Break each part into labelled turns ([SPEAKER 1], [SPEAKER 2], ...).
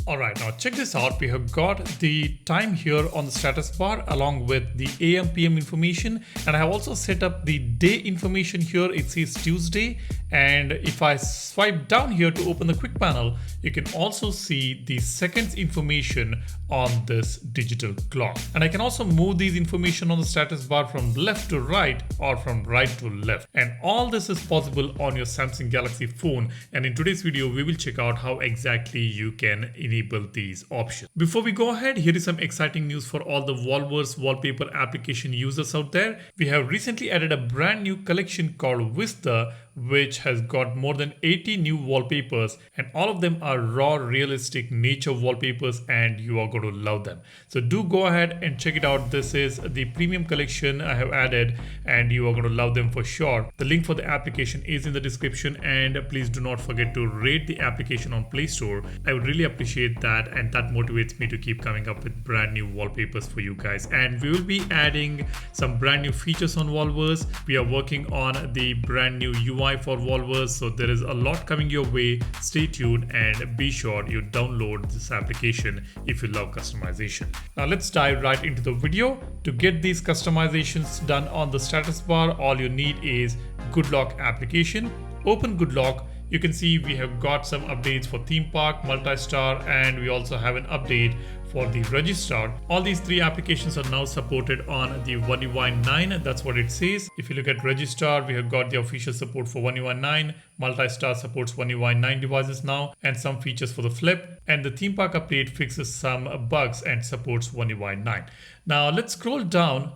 [SPEAKER 1] Alright, now check this out. We have got the time here on the status bar along with the AM PM information, and I have also set up the day information here. It says Tuesday, and if I swipe down here to open the quick panel, you can also see the seconds information on this digital clock. And I can also move these information on the status bar from left to right or from right to left. And all this is possible on your Samsung Galaxy phone. And in today's video, we will check out how exactly you can enable these options. Before we go ahead, here is some exciting news for all the Wallverse wallpaper application users out there. We have recently added a brand new collection called Vista, which has got more than 80 new wallpapers, and all of them are raw, realistic nature wallpapers, and you are going to love them. So do go ahead and check it out. This is the premium collection I have added, and you are going to love them for sure. The link for the application is in the description, and please do not forget to rate the application on Play Store. I would really appreciate that, and that motivates me to keep coming up with brand new wallpapers for you guys. And we will be adding some brand new features on Wallverse. We are working on the brand new UI for Wallverse, so there is a lot coming your way. Stay tuned and be sure you download this application if you love customization. Now let's dive right into the video. To get these customizations done on the status bar, all you need is GoodLock application. Open GoodLock. You can see we have got some updates for theme park, multi-star, and we also have an update for the registrar. All these three applications are now supported on the One UI 9. That's what it says. If you look at registrar, we have got the official support for One UI 9. Multi-star supports One UI 9 devices now, and some features for the flip. And the theme park update fixes some bugs and supports One UI 9. Now let's scroll down.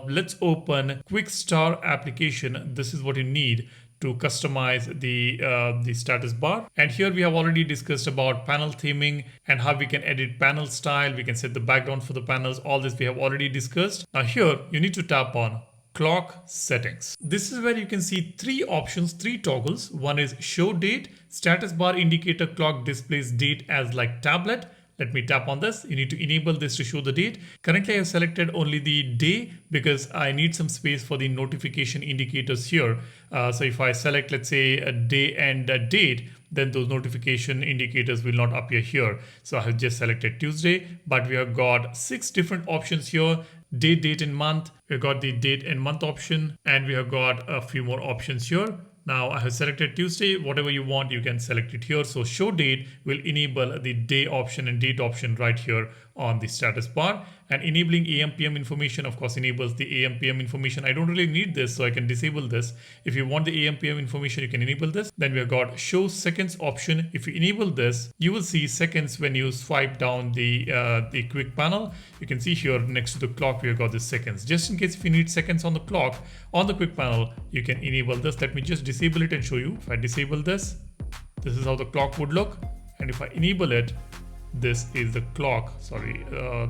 [SPEAKER 1] Let's open Quick Star application. This is what you need to customize the status bar. And here we have already discussed about panel theming and how we can edit panel style. We can set the background for the panels. All this we have already discussed. Now here you need to tap on clock settings. This is where you can see three options, three toggles. One is show date. Status bar indicator clock displays date as like tablet. Let me tap on this. You need to enable this to show the date. Currently, I have selected only the day because I need some space for the notification indicators here. So if I select, let's say, a day and a date, then those notification indicators will not appear here. So I have just selected Tuesday, but we have got 6 different options here. Day, date, and month. We've got the date and month option, and we have got a few more options here. Now I have selected Tuesday. Whatever you want, you can select it here. So show date will enable the day option and date option right here on the status bar. And enabling AM PM information, of course, enables the AM PM information. I don't really need this, so I can disable this. If you want the AM PM information, you can enable this. Then we have got show seconds option. If you enable this, you will see seconds when you swipe down the quick panel. You can see here next to the clock, we have got the seconds. Just in case if you need seconds on the clock, on the quick panel, you can enable this. Let me just disable it and show you. If I disable this, this is how the clock would look. And if I enable it, this is the clock,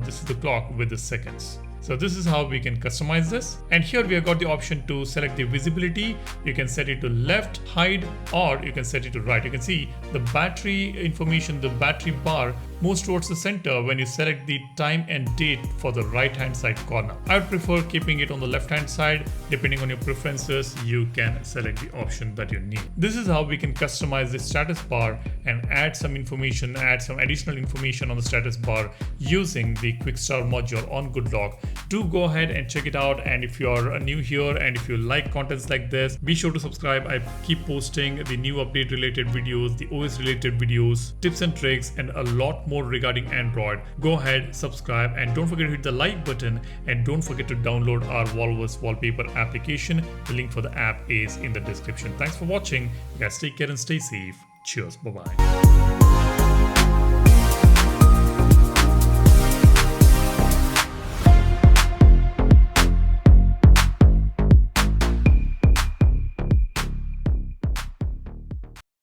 [SPEAKER 1] this is the clock with the seconds. So this is how we can customize this. And here we have got the option to select the visibility. You can set it to left, hide, or you can set it to right. You can see the battery information, the battery bar moves towards the center when you select the time and date for the right hand side corner. I would prefer keeping it on the left hand side. Depending on your preferences, you can select the option that you need. This is how we can customize the status bar and add some information, add some additional information on the status bar using the Quick Start module on GoodLock. Do go ahead and check it out. And if you're new here and if you like contents like this, be sure to subscribe. I keep posting the new update related videos, the OS related videos, tips and tricks, and a lot more regarding Android. Go ahead, subscribe, and don't forget to hit the like button, and don't forget to download our Wallverse wallpaper application. The link for the app is in the description. Thanks for watching. You guys take care and stay safe. Cheers. Bye-bye.